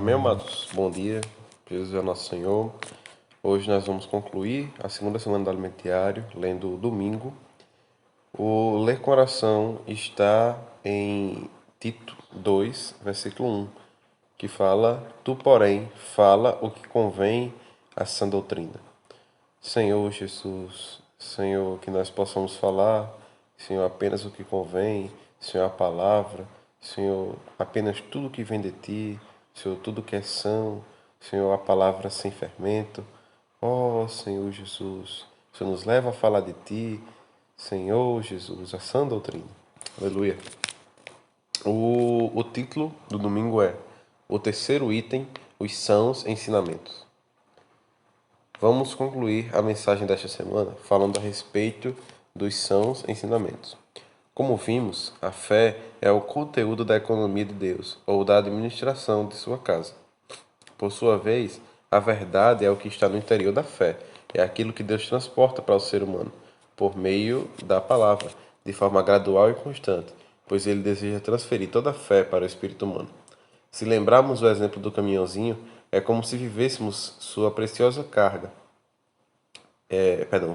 Amém, amados? Bom dia, Jesus é nosso Senhor. Hoje nós vamos concluir a segunda semana do Alimento Diário, lendo o domingo. O ler com oração está em Tito 2, versículo 1, que fala: Tu, porém, fala o que convém à sã doutrina. Senhor Jesus, Senhor, que nós possamos falar, Senhor, apenas o que convém, Senhor, a palavra, Senhor, apenas tudo que vem de Ti, Senhor, tudo que é são, Senhor, a palavra sem fermento. Ó Senhor Jesus, Senhor, nos leva a falar de Ti, Senhor Jesus, a sã doutrina. Aleluia. O título do domingo é o terceiro item, os sãos ensinamentos. Vamos concluir a mensagem desta semana falando a respeito dos sãos ensinamentos. Como vimos, a fé é o conteúdo da economia de Deus ou da administração de sua casa. Por sua vez, a verdade é o que está no interior da fé, é aquilo que Deus transporta para o ser humano, por meio da palavra, de forma gradual e constante, pois ele deseja transferir toda a fé para o espírito humano. Se lembrarmos o exemplo do caminhãozinho, é como se vivêssemos sua preciosa carga,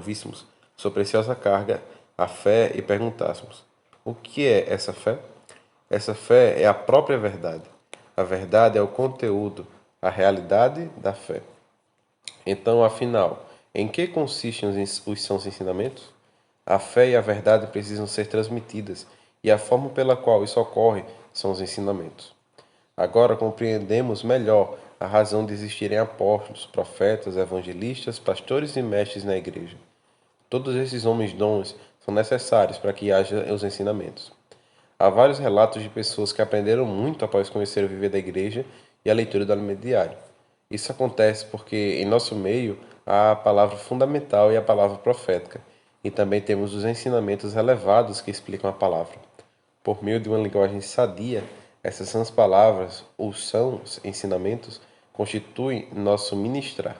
víssemos sua preciosa carga, a fé, e perguntássemos: o que é essa fé? Essa fé é a própria verdade. A verdade é o conteúdo, a realidade da fé. Então, afinal, em que consistem os sãos ensinamentos? A fé e a verdade precisam ser transmitidas, e a forma pela qual isso ocorre são os ensinamentos. Agora compreendemos melhor a razão de existirem apóstolos, profetas, evangelistas, pastores e mestres na igreja. Todos esses homens dons são necessários para que haja os ensinamentos. Há vários relatos de pessoas que aprenderam muito após conhecer o viver da igreja e a leitura do alimento diário. Isso acontece porque em nosso meio há a palavra fundamental e a palavra profética, e também temos os ensinamentos elevados que explicam a palavra. Por meio de uma linguagem sadia, essas sãs palavras, ou sãos ensinamentos, constituem nosso ministrar.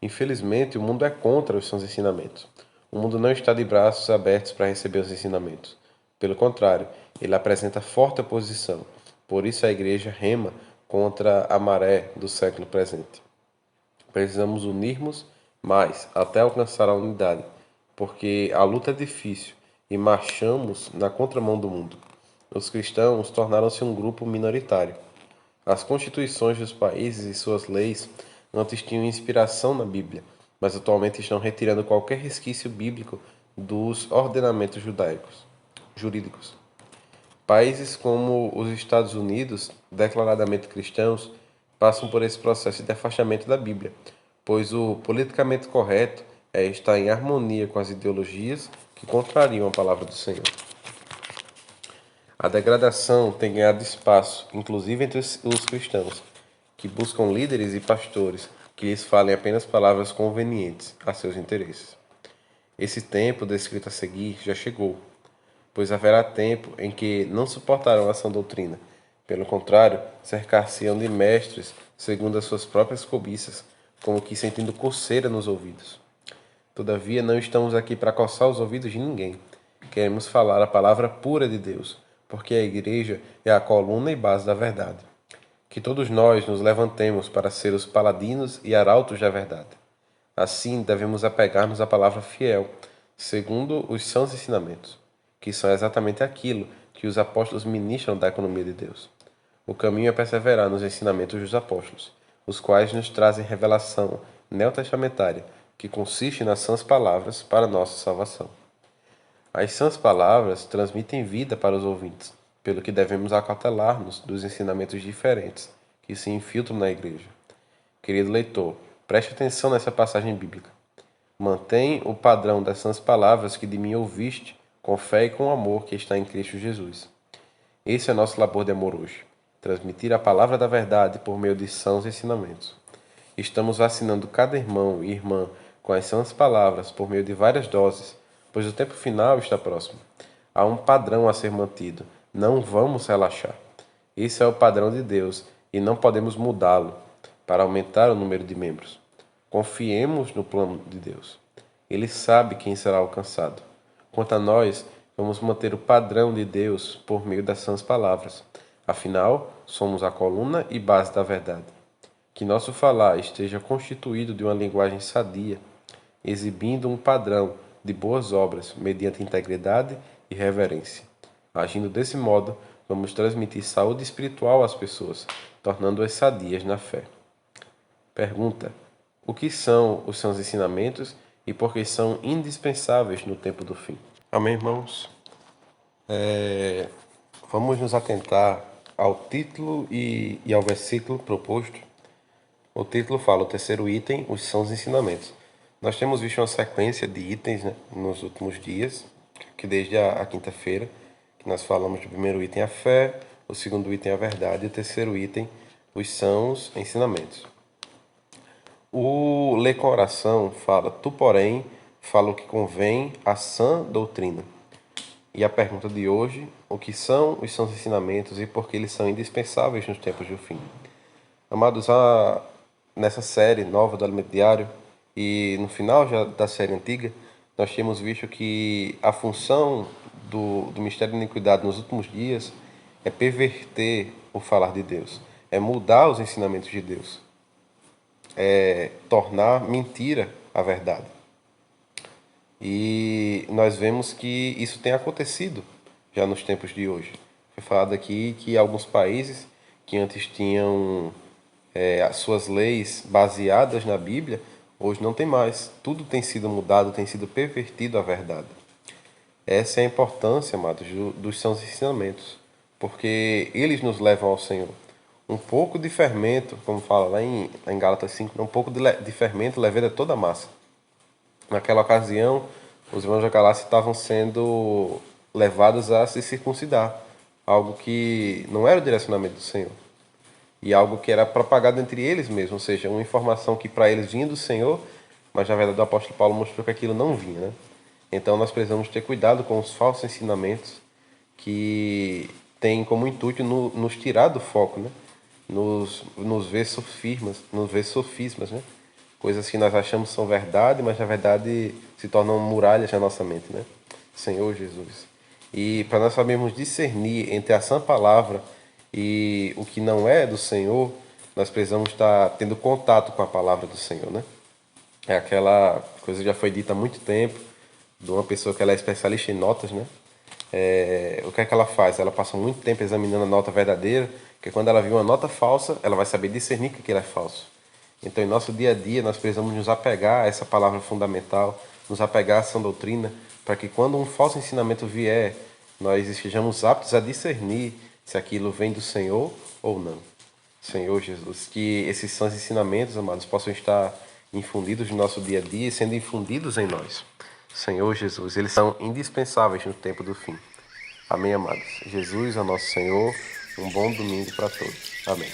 Infelizmente, o mundo é contra os sãos ensinamentos. O mundo não está de braços abertos para receber os ensinamentos. Pelo contrário, ele apresenta forte oposição. Por isso a igreja rema contra a maré do século presente. Precisamos unirmos mais até alcançar a unidade, porque a luta é difícil e marchamos na contramão do mundo. Os cristãos tornaram-se um grupo minoritário. As constituições dos países e suas leis antes tinham inspiração na Bíblia, mas atualmente estão retirando qualquer resquício bíblico dos ordenamentos jurídicos. Países como os Estados Unidos, declaradamente cristãos, passam por esse processo de afastamento da Bíblia, pois o politicamente correto é estar em harmonia com as ideologias que contrariam a palavra do Senhor. A degradação tem ganhado espaço, inclusive entre os cristãos, que buscam líderes e pastores que lhes falem apenas palavras convenientes a seus interesses. Esse tempo descrito a seguir já chegou, pois haverá tempo em que não suportarão a sã doutrina. Pelo contrário, cercar-se-ão de mestres segundo as suas próprias cobiças, como que sentindo coceira nos ouvidos. Todavia, não estamos aqui para coçar os ouvidos de ninguém. Queremos falar a palavra pura de Deus, porque a igreja é a coluna e base da verdade. Que todos nós nos levantemos para ser os paladinos e arautos da verdade. Assim, devemos apegar-nos à palavra fiel, segundo os sãos ensinamentos, que são exatamente aquilo que os apóstolos ministram da economia de Deus. O caminho é perseverar nos ensinamentos dos apóstolos, os quais nos trazem revelação neotestamentária, que consiste nas sãs palavras para nossa salvação. As sãs palavras transmitem vida para os ouvintes, pelo que devemos acautelar-nos dos ensinamentos diferentes que se infiltram na igreja. Querido leitor, preste atenção nessa passagem bíblica. Mantém o padrão das sãs palavras que de mim ouviste, com fé e com amor que está em Cristo Jesus. Esse é nosso labor de amor hoje, transmitir a palavra da verdade por meio de sãos ensinamentos. Estamos vacinando cada irmão e irmã com as sãs palavras por meio de várias doses, pois o tempo final está próximo. Há um padrão a ser mantido, não vamos relaxar. Esse é o padrão de Deus e não podemos mudá-lo para aumentar o número de membros. Confiemos no plano de Deus. Ele sabe quem será alcançado. Quanto a nós, vamos manter o padrão de Deus por meio das sãs palavras. Afinal, somos a coluna e base da verdade. Que nosso falar esteja constituído de uma linguagem sadia, exibindo um padrão de boas obras mediante integridade e reverência. Agindo desse modo, vamos transmitir saúde espiritual às pessoas, tornando-as sadias na fé. Pergunta: o que são os seus ensinamentos e por que são indispensáveis no tempo do fim? Amém, irmãos? Vamos nos atentar ao título e ao versículo proposto. O título fala, o terceiro item, os sãos ensinamentos. Nós temos visto uma sequência de itens, né, nos últimos dias, que desde a quinta-feira, que nós falamos do primeiro item, a fé, o segundo item, a verdade, e o terceiro item, os sãos ensinamentos. O ler com oração fala, tu, porém, fala o que convém à sã doutrina. E a pergunta de hoje, o que são os sãos ensinamentos e por que eles são indispensáveis nos tempos do fim? Amados, nessa série nova do Alimento Diário e no final já da série antiga, nós temos visto que a função do Ministério da Iniquidade nos últimos dias é perverter o falar de Deus, é mudar os ensinamentos de Deus, é tornar mentira a verdade. E nós vemos que isso tem acontecido já nos tempos de hoje. Foi falado aqui que alguns países que antes tinham as suas leis baseadas na Bíblia, hoje não tem mais. Tudo tem sido mudado, tem sido pervertido à verdade. Essa é a importância, amados, dos sãos ensinamentos, porque eles nos levam ao Senhor. Um pouco de fermento, como fala lá em Gálatas 5, um pouco de fermento leveda toda a massa. Naquela ocasião, os irmãos da Galácia estavam sendo levados a se circuncidar, algo que não era o direcionamento do Senhor, e algo que era propagado entre eles mesmos, ou seja, uma informação que para eles vinha do Senhor, mas na verdade o apóstolo Paulo mostrou que aquilo não vinha, né? Então nós precisamos ter cuidado com os falsos ensinamentos que têm como intuito nos tirar do foco, né? Nos ver sofismas, né? Coisas que nós achamos são verdade, mas na verdade se tornam muralhas na nossa mente, né? Senhor Jesus. E para nós sabermos discernir entre a sã palavra e o que não é do Senhor, nós precisamos estar tendo contato com a palavra do Senhor, né? É aquela coisa que já foi dita há muito tempo, de uma pessoa que ela é especialista em notas, né? O que é que ela faz? Ela passa muito tempo examinando a nota verdadeira, porque quando ela viu uma nota falsa, ela vai saber discernir que aquilo é falso. Então, em nosso dia a dia, nós precisamos nos apegar a essa palavra fundamental, nos apegar a essa doutrina, para que quando um falso ensinamento vier, nós estejamos aptos a discernir se aquilo vem do Senhor ou não. Senhor Jesus, que esses sãos ensinamentos, amados, possam estar infundidos no nosso dia a dia e sendo infundidos em nós. Senhor Jesus, eles são indispensáveis no tempo do fim. Amém, amados. Jesus é nosso Senhor. Um bom domingo para todos. Amém.